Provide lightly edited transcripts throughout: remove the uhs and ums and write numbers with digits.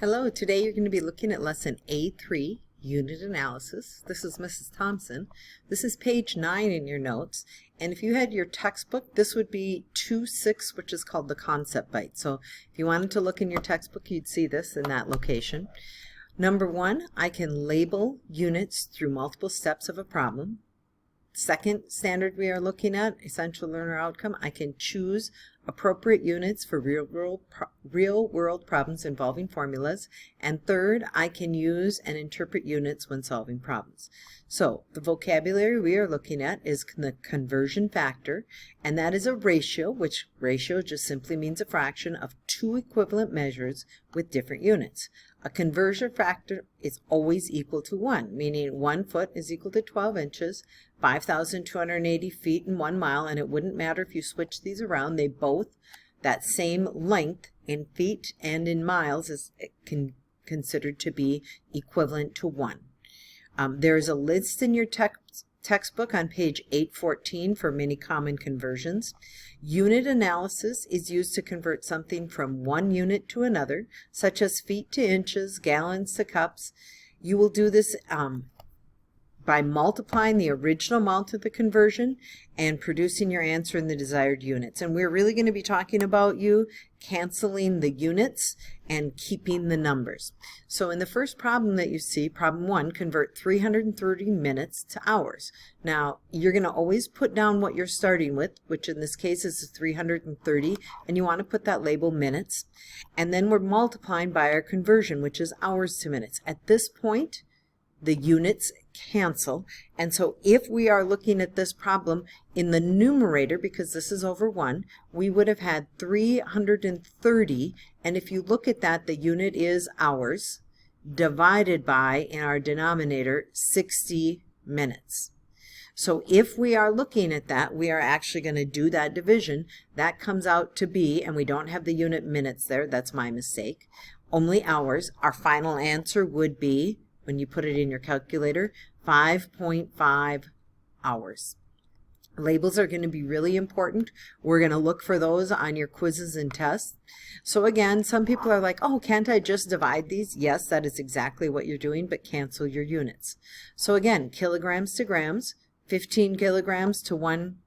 Hello, today you're going to be looking at Lesson A3 Unit Analysis. This is Mrs. Thompson. This is page 9 in your notes, and if you had your textbook, this would be 2-6, which is called the concept bite. So if you wanted to look in your textbook, you'd see this in that location. Number 1, I can label units through multiple steps of a problem. Second standard we are looking at, essential learner outcome, I can choose appropriate units for real world problems involving formulas. And third, I can use and interpret units when solving problems. So the vocabulary we are looking at is the conversion factor, and that is a ratio, which ratio just simply means a fraction of two equivalent measures with different units. A conversion factor is always equal to 1, meaning 1 foot is equal to 12 inches, 5,280 feet in 1 mile, and it wouldn't matter if you switch these around. They both, that same length in feet and in miles is considered to be equivalent to 1. There is a list in your textbook on page 814 for many common conversions. Unit analysis is used to convert something from one unit to another, such as feet to inches, gallons to cups. You will do this by multiplying the original amount of the conversion and producing your answer in the desired units. And we're really going to be talking about you canceling the units and keeping the numbers. So in the first problem that you see, problem 1, convert 330 minutes to hours. Now, you're going to always put down what you're starting with, which in this case is 330, and you want to put that label minutes. And then we're multiplying by our conversion, which is hours to minutes. At this point, the units cancel, and so if we are looking at this problem in the numerator, because this is over 1, we would have had 330, and if you look at that, the unit is hours, divided by, in our denominator, 60 minutes. So if we are looking at that, we are actually going to do that division. That comes out to be, and we don't have the unit minutes there, that's my mistake, only hours. Our final answer would be, when you put it in your calculator, 5.5 hours. Labels are going to be really important. We're going to look for those on your quizzes and tests. So again, some people are like, oh, can't I just divide these? Yes, that is exactly what you're doing, but cancel your units. So again, kilograms to grams, 15 kilograms to 1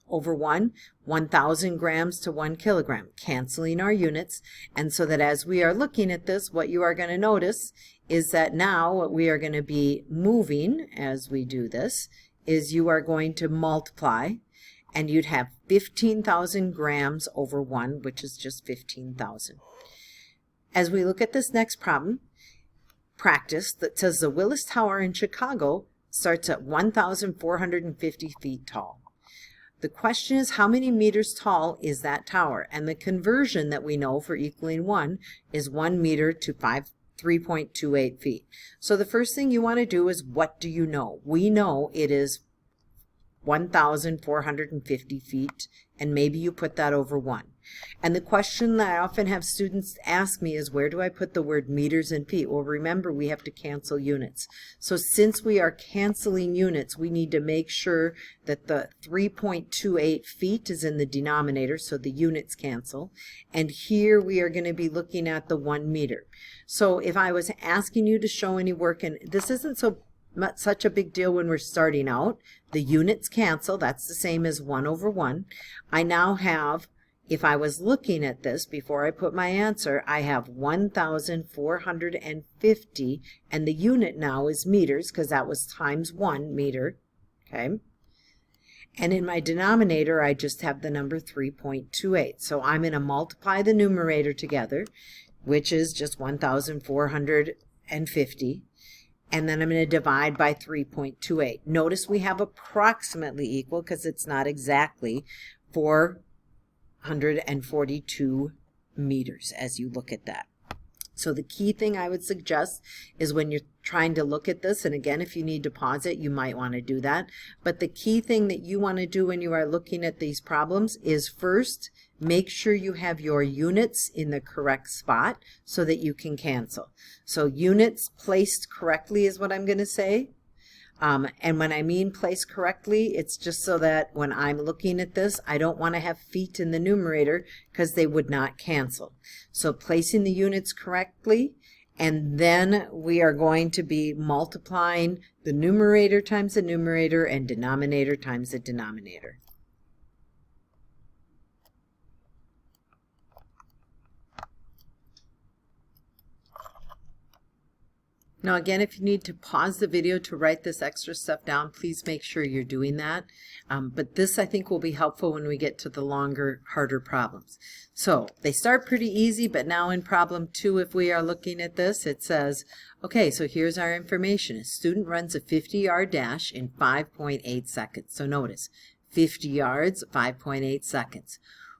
over 1, 1,000 grams to 1 kilogram, canceling our units. And so that as we are looking at this, what you are going to notice is that now what we are going to be moving as we do this is you are going to multiply, and you'd have 15,000 grams over 1, which is just 15,000. As we look at this next problem, practice that says the Willis Tower in Chicago starts at 1,450 feet tall. The question is, how many meters tall is that tower? And the conversion that we know for equaling 1 is 1 meter to 3.28 feet. So the first thing you want to do is, what do you know? We know it is 1,450 feet, and maybe you put that over 1. And the question that I often have students ask me is, where do I put the word meters and feet? Well, remember, we have to cancel units. So since we are canceling units, we need to make sure that the 3.28 feet is in the denominator, so the units cancel. And here we are going to be looking at the 1 meter. So if I was asking you to show any work, and this isn't such a big deal when we're starting out, the units cancel, that's the same as 1 over 1. I now have, if I was looking at this before I put my answer, I have 1,450, and the unit now is meters, because that was times 1 meter, okay? And in my denominator, I just have the number 3.28. So I'm going to multiply the numerator together, which is just 1,450. And then I'm going to divide by 3.28. Notice we have approximately equal, because it's not exactly, 442 meters as you look at that. So the key thing I would suggest is when you're trying to look at this, and again, if you need to pause it, you might want to do that. But the key thing that you want to do when you are looking at these problems is, first, make sure you have your units in the correct spot so that you can cancel. So units placed correctly is what I'm going to say. And when I mean place correctly, it's just so that when I'm looking at this, I don't want to have feet in the numerator because they would not cancel. So placing the units correctly, and then we are going to be multiplying the numerator times the numerator and denominator times the denominator. Now again, if you need to pause the video to write this extra stuff down, please make sure you're doing that. But this I think will be helpful when we get to the longer, harder problems. So they start pretty easy, but now in problem 2, if we are looking at this, it says, okay, so here's our information. A student runs a 50-yard dash in 5.8 seconds. So notice, 50 yards, 5.8 seconds.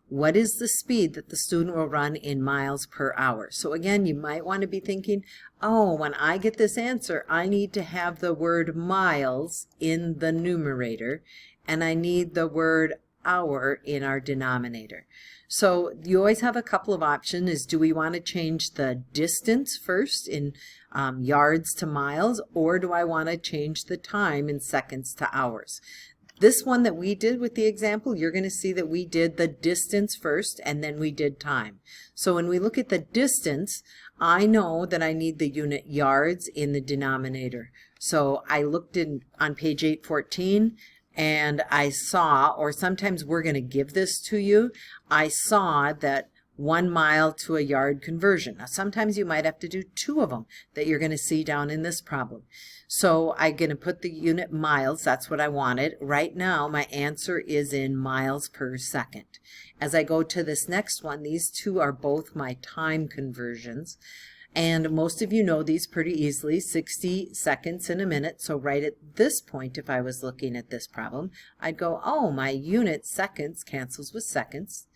What is the speed that the student will run in miles per hour? So again, you might want to be thinking, oh, when I get this answer, I need to have the word miles in the numerator, and I need the word hour in our denominator. So you always have a couple of options. Is do we want to change the distance first in yards to miles, or do I want to change the time in seconds to hours? This one that we did with the example, you're going to see that we did the distance first and then we did time. So when we look at the distance, I know that I need the unit yards in the denominator. So I looked on page 814 and I saw, or sometimes we're going to give this to you, I saw that 1 mile to a yard conversion. Now sometimes you might have to do 2 of them that you're going to see down in this problem. So I'm going to put the unit miles, that's what I wanted. Right now my answer is in miles per second. As I go to this next one, these 2 are both my time conversions. And most of you know these pretty easily, 60 seconds in a minute. So right at this point, if I was looking at this problem, I'd go, oh, my unit seconds cancels with seconds,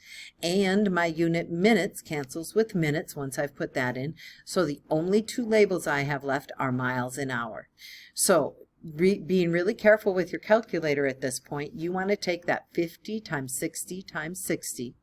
and my unit minutes cancels with minutes once I've put that in. So the only 2 labels I have left are miles and hour. So being really careful with your calculator at this point, you want to take that 50 times 60 times 60.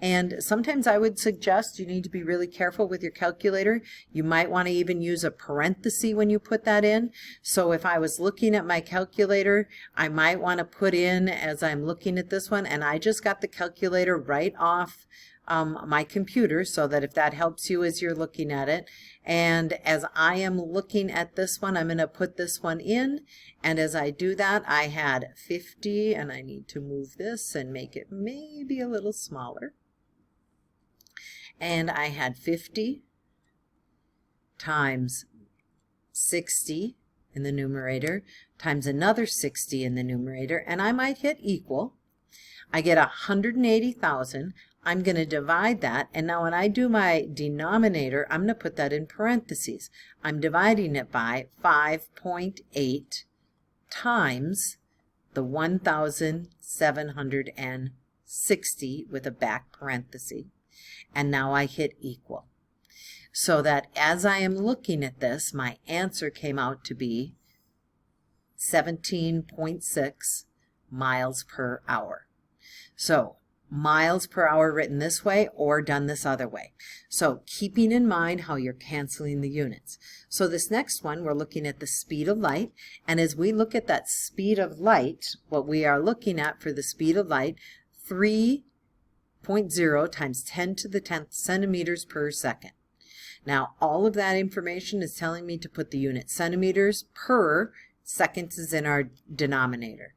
And sometimes I would suggest you need to be really careful with your calculator. You might want to even use a parenthesis when you put that in. So if I was looking at my calculator, I might want to put in, as I'm looking at this one, and I just got the calculator right off my computer, so that if that helps you as you're looking at it. And as I am looking at this one, I'm going to put this one in, and as I do that, I had 50, and I need to move this and make it maybe a little smaller. And I had 50 times 60 in the numerator times another 60 in the numerator, and I might hit equal. I get 180,000. I'm going to divide that, and now when I do my denominator, I'm going to put that in parentheses. I'm dividing it by 5.8 times the 1,760 with a back parenthesis, and now I hit equal. So that as I am looking at this, my answer came out to be 17.6 miles per hour. So miles per hour written this way or done this other way. So keeping in mind how you're canceling the units. So this next one, we're looking at the speed of light. And as we look at that speed of light, what we are looking at for the speed of light, 3.0 times 10 to the 10th centimeters per second. Now all of that information is telling me to put the unit centimeters per seconds is in our denominator.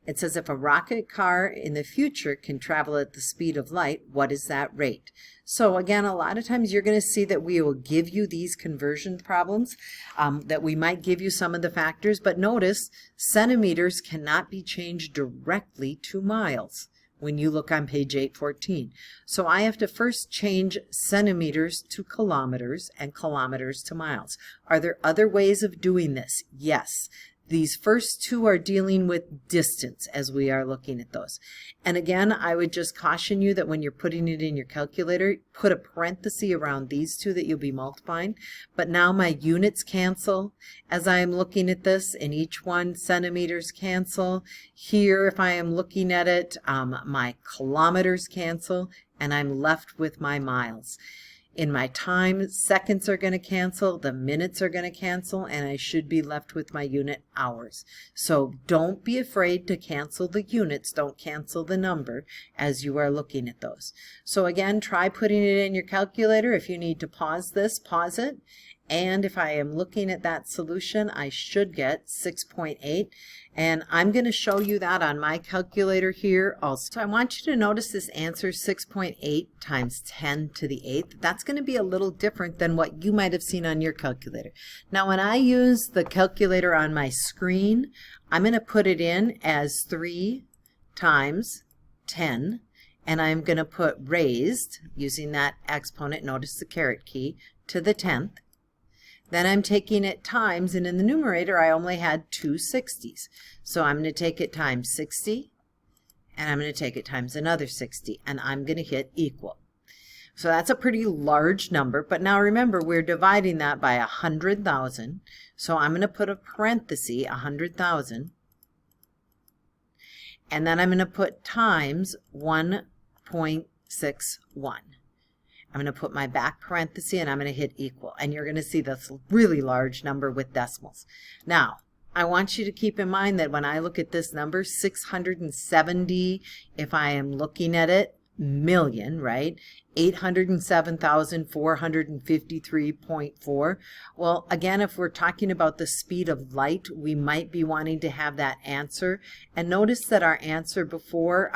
It says if a rocket car in the future can travel at the speed of light, what is that rate? So again, a lot of times you're going to see that we will give you these conversion problems, that we might give you some of the factors, but notice centimeters cannot be changed directly to miles when you look on page 814. So I have to first change centimeters to kilometers and kilometers to miles. Are there other ways of doing this? Yes. These first 2 are dealing with distance as we are looking at those. And again, I would just caution you that when you're putting it in your calculator, put a parenthesis around these 2 that you'll be multiplying. But now my units cancel as I am looking at this, and each one centimeters cancel. Here, if I am looking at it, my kilometers cancel, and I'm left with my miles. In my time, seconds are going to cancel, the minutes are going to cancel, and I should be left with my unit hours. So don't be afraid to cancel the units. Don't cancel the number as you are looking at those. So again, try putting it in your calculator. If you need to pause this, pause it. And if I am looking at that solution, I should get 6.8. And I'm going to show you that on my calculator here also. So I want you to notice this answer, 6.8 times 10 to the 8th. That's going to be a little different than what you might have seen on your calculator. Now when I use the calculator on my screen, I'm going to put it in as 3 times 10. And I'm going to put raised, using that exponent, notice the caret key, to the 10th. Then I'm taking it times, and in the numerator I only had 2 60s. So I'm going to take it times 60, and I'm going to take it times another 60, and I'm going to hit equal. So that's a pretty large number, but now remember we're dividing that by 100,000. So I'm going to put a parenthesis, 100,000, and then I'm going to put times 1.61. I'm going to put my back parenthesis and I'm going to hit equal. And you're going to see this really large number with decimals. Now, I want you to keep in mind that when I look at this number, 670, if I am looking at it, million, right? 807,453.4. Well, again, if we're talking about the speed of light, we might be wanting to have that answer. And notice that our answer before,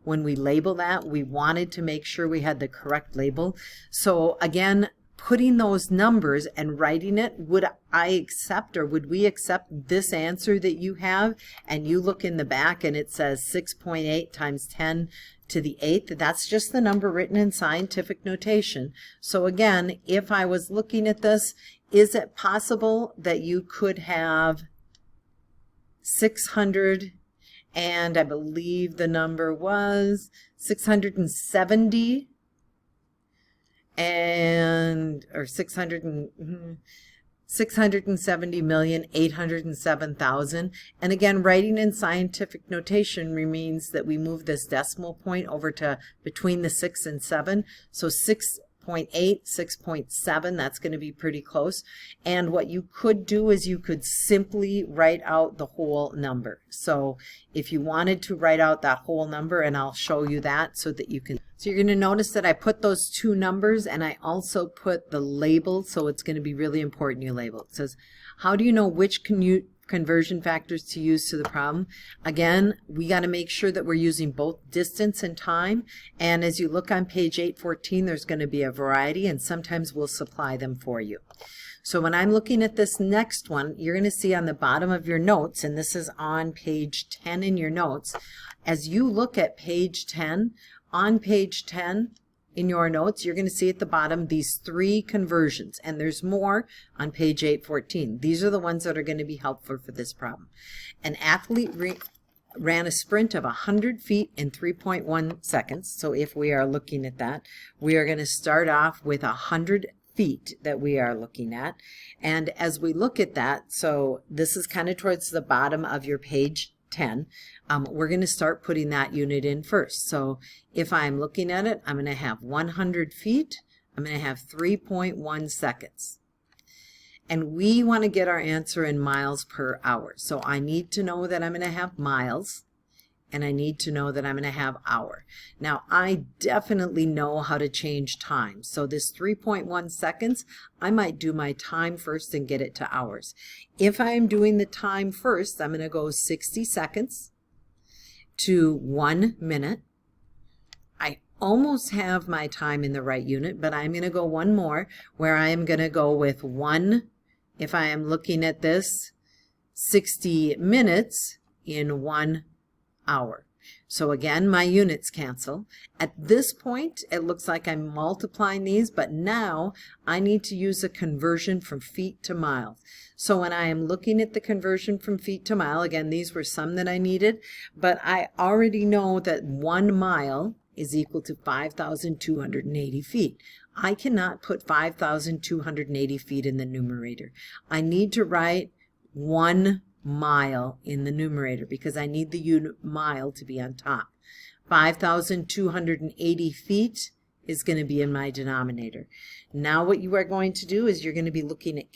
when we label that, we wanted to make sure we had the correct label. So again, putting those numbers and writing it, would I accept, or would we accept this answer that you have? And you look in the back and it says 6.8 times 10 to the 8th. That's just the number written in scientific notation. So again, if I was looking at this, is it possible that you could have 600, and I believe the number was 670, and or 670,807,000. And again, writing in scientific notation means that we move this decimal point over to between the 6 and 7. So 6.8, 6.7, that's going to be pretty close. And what you could do is you could simply write out the whole number. So if you wanted to write out that whole number, and I'll show you that so that you can. So you're going to notice that I put those two numbers and I also put the label, so it's going to be really important you label. It says, how do you know which conversion factors to use to the problem? Again, we got to make sure that we're using both distance and time. And as you look on page 814, there's going to be a variety, and sometimes we'll supply them for you. So when I'm looking at this next one, you're going to see on the bottom of your notes, and this is on page 10 in your notes, as you look at page 10, on page 10 in your notes, you're going to see at the bottom these 3 conversions, and there's more on page 814. These are the ones that are going to be helpful for this problem. An athlete ran a sprint of 100 feet in 3.1 seconds. So if we are looking at that, we are going to start off with 100 feet that we are looking at. And as we look at that, so this is kind of towards the bottom of your page 10, we're going to start putting that unit in first. So if I'm looking at it, I'm going to have 100 feet. I'm going to have 3.1 seconds. And we want to get our answer in miles per hour. So I need to know that I'm going to have miles, and I need to know that I'm going to have hour. Now, I definitely know how to change time. So this 3.1 seconds, I might do my time first and get it to hours. If I'm doing the time first, I'm going to go 60 seconds to 1 minute. I almost have my time in the right unit, but I'm going to go one more where I am going to go with 1, if I am looking at this, 60 minutes in 1 hour. So again, my units cancel. At this point, it looks like I'm multiplying these, but now I need to use a conversion from feet to miles. So when I am looking at the conversion from feet to mile, again, these were some that I needed, but I already know that 1 mile is equal to 5,280 feet. I cannot put 5,280 feet in the numerator. I need to write 1 mile in the numerator because I need the unit mile to be on top. 5,280 feet is going to be in my denominator. Now what you are going to do is you're going to be looking at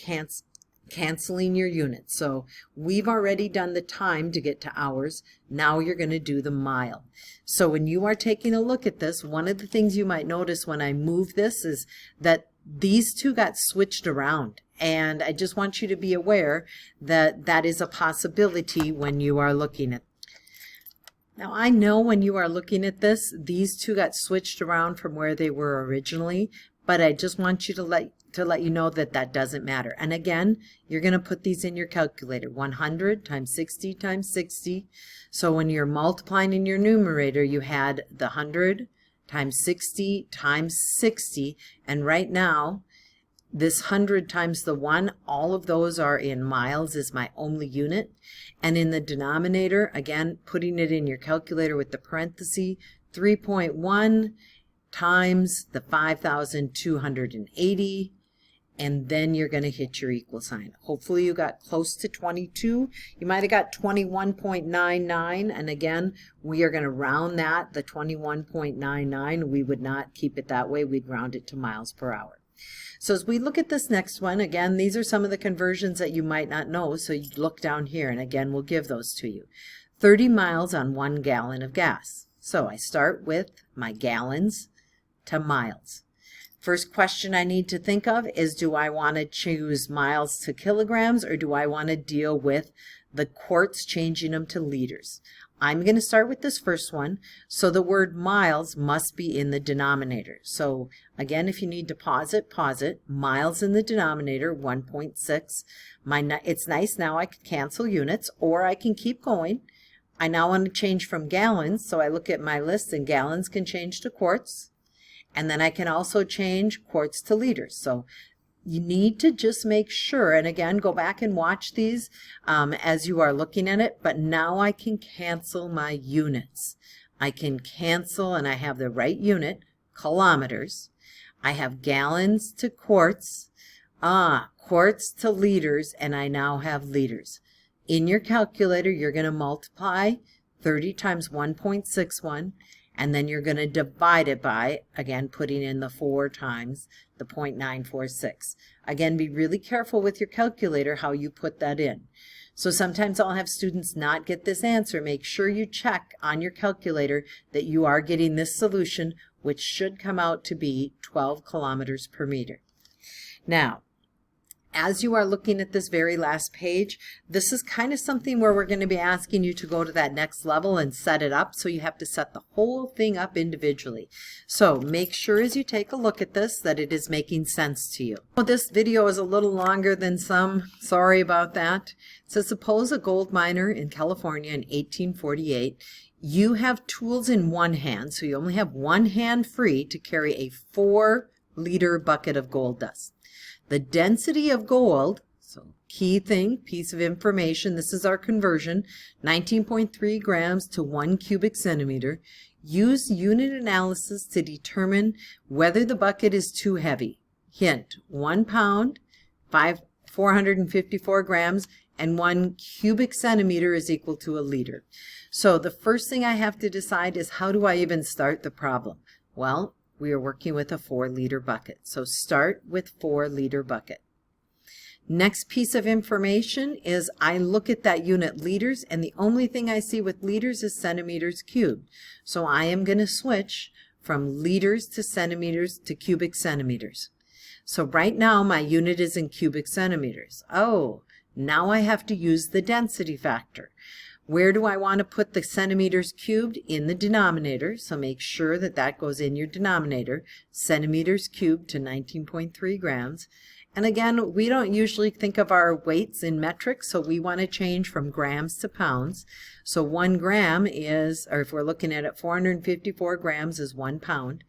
canceling your units. So we've already done the time to get to hours. Now you're going to do the mile. So when you are taking a look at this, one of the things you might notice when I move this is that these two got switched around. And I just want you to be aware that that is a possibility when you are looking at. Now I know when you are looking at this, these two got switched around from where they were originally, but I just want you to let you know that that doesn't matter. And again, you're going to put these in your calculator. 100 times 60 times 60. So when you're multiplying in your numerator, you had the 100 times 60 times 60. And right now, this 100 times the 1, all of those are in miles is my only unit. And in the denominator, again, putting it in your calculator with the parenthesis, 3.1 times the 5,280, and then you're going to hit your equal sign. Hopefully you got close to 22. You might have got 21.99, and again, we are going to round that, the 21.99. We would not keep it that way. We'd round it to miles per hour. So as we look at this next one, again, these are some of the conversions that you might not know, so you look down here, and again, we'll give those to you. 30 miles on 1 gallon of gas. So I start with my gallons to miles. First question I need to think of is, do I want to choose miles to kilograms, or do I want to deal with the quarts, changing them to liters? I'm going to start with this first one. So the word miles must be in the denominator. So again, if you need to pause it, pause it. Miles in the denominator, 1.6. It's nice now I can cancel units, or I can keep going. I now want to change from gallons, so I look at my list, and gallons can change to quarts. And then I can also change quarts to liters. So you need to just make sure, and again, go back and watch these as you are looking at it, but now I can cancel my units. I can cancel, and I have the right unit, kilometers. I have gallons to quarts, quarts to liters, and I now have liters. In your calculator, you're going to multiply 30 times 1.61, and then you're going to divide it by, again, putting in the 4 times the 0.946. Again, be really careful with your calculator how you put that in. So sometimes I'll have students not get this answer. Make sure you check on your calculator that you are getting this solution, which should come out to be 12 kilometers per meter. Now, as you are looking at this very last page, this is kind of something where we're going to be asking you to go to that next level and set it up. So you have to set the whole thing up individually. So make sure as you take a look at this that it is making sense to you. Well, this video is a little longer than some. Sorry about that. So suppose a gold miner in California in 1848. You have tools in one hand, so you only have one hand free to carry a 4-liter bucket of gold dust. The density of gold, so key thing, piece of information, this is our conversion, 19.3 grams to 1 cubic centimeter. Use unit analysis to determine whether the bucket is too heavy. Hint, 1 pound, 454 grams, and 1 cubic centimeter is equal to a liter. So the first thing I have to decide is, how do I even start the problem? Well, we are working with a 4-liter bucket. So start with 4-liter bucket. Next piece of information is I look at that unit liters, and the only thing I see with liters is centimeters cubed. So I am going to switch from liters to centimeters to cubic centimeters. So right now my unit is in cubic centimeters. Oh, now I have to use the density factor. Where do I want to put the centimeters cubed? In the denominator, so make sure that that goes in your denominator. Centimeters cubed to 19.3 grams. And again, we don't usually think of our weights in metric, so we want to change from grams to pounds. So 1 gram is, or if we're looking at it, 454 grams is 1 pound.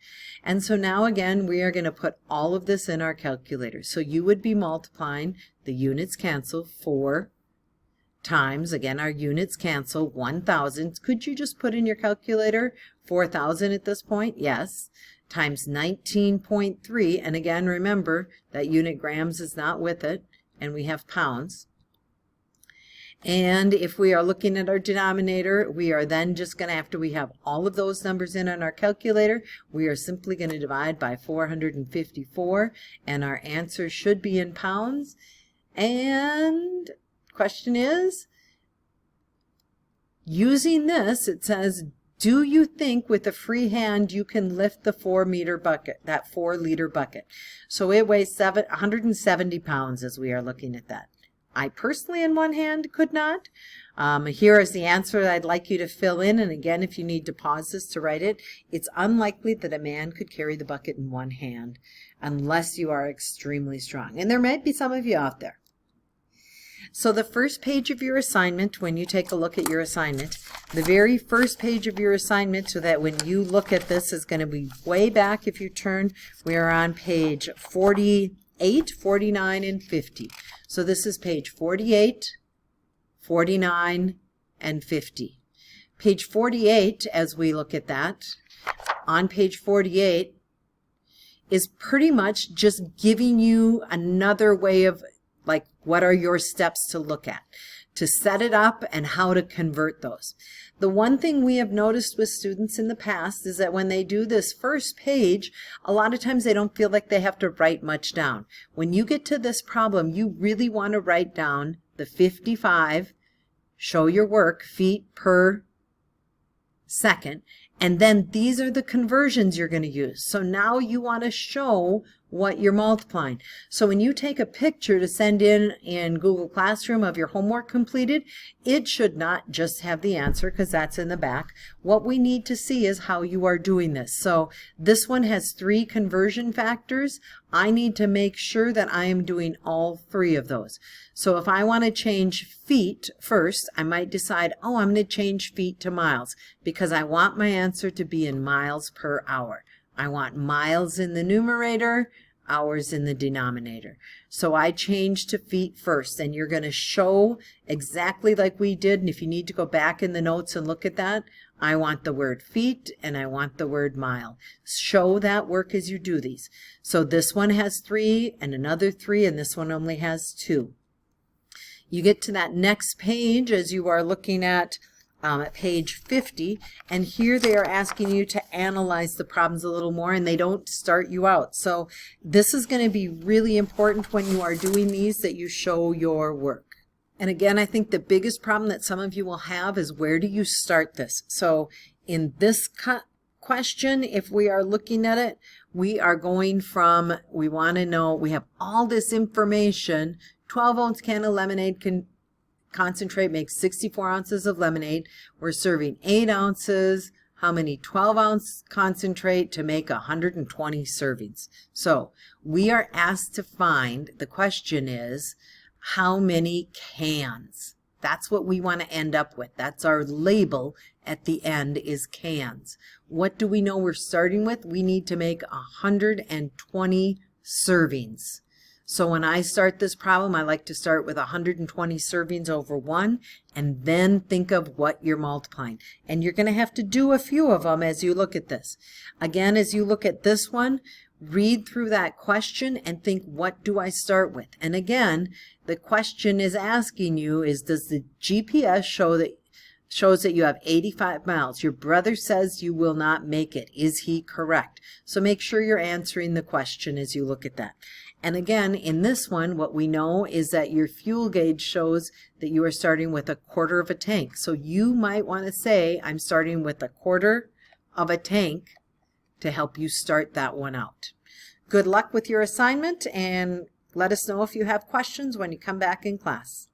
And so now again, we are going to put all of this in our calculator. So you would be multiplying, the units cancel, 4 times, again, our units cancel, 1,000. Could you just put in your calculator 4,000 at this point? Yes. Times 19.3, and again, remember that unit grams is not with it, and we have pounds. And if we are looking at our denominator, we are then just going to, after we have all of those numbers in on our calculator, we are simply going to divide by 454, and our answer should be in pounds. And question is, using this, it says, do you think with a free hand you can lift the 4-meter bucket, that 4-liter bucket? So it weighs 170 pounds as we are looking at that. I personally in one hand could not. Here is the answer that I'd like you to fill in, and again, if you need to pause this to write it, it's unlikely that a man could carry the bucket in one hand unless you are extremely strong. And there might be some of you out there. So the first page of your assignment, when you take a look at your assignment, the very first page of your assignment, so that when you look at this, is going to be way back. If you turn, we are on page 48, 49, and 50. So this is page 48, 49, and 50. Page 48, as we look at that, on page 48, is pretty much just giving you another way of, like, what are your steps to look at, to set it up, and how to convert those. The one thing we have noticed with students in the past is that when they do this first page, a lot of times they don't feel like they have to write much down. When you get to this problem, you really want to write down the 55, show your work, feet per second, and then these are the conversions you're going to use. So now you want to show what you're multiplying. So when you take a picture to send in Google Classroom of your homework completed, it should not just have the answer, because that's in the back. What we need to see is how you are doing this. So this one has 3 conversion factors. I need to make sure that I am doing all 3 of those. So if I want to change feet first, I might decide, oh, I'm going to change feet to miles, because I want my answer to be in miles per hour. I want miles in the numerator, hours in the denominator. So I change to feet first, and you're going to show exactly like we did. And if you need to go back in the notes and look at that, I want the word feet and I want the word mile. Show that work as you do these. So this one has 3 and another 3, and this one only has 2. You get to that next page as you are looking at page 50, and here they are asking you to analyze the problems a little more, and they don't start you out. So this is going to be really important when you are doing these, that you show your work. And again, I think the biggest problem that some of you will have is, where do you start this? So in this question, if we are looking at it, we are going from, we want to know, we have all this information. 12-ounce can of lemonade concentrate makes 64 ounces of lemonade. We're serving 8 ounces. How many 12-ounce concentrate to make 120 servings? So we are asked to find, the question is, how many cans? That's what we want to end up with. That's our label at the end, is cans. What do we know we're starting with? We need to make 120 servings. So when I start this problem, I like to start with 120 servings over 1, and then think of what you're multiplying. And you're going to have to do a few of them as you look at this. Again, as you look at this one, read through that question and think, what do I start with? And again, the question is asking you is, does the GPS shows that you have 85 miles. Your brother says you will not make it. Is he correct? So make sure you're answering the question as you look at that. And again, in this one, what we know is that your fuel gauge shows that you are starting with 1/4 of a tank. So you might want to say, I'm starting with 1/4 of a tank, to help you start that one out. Good luck with your assignment, and let us know if you have questions when you come back in class.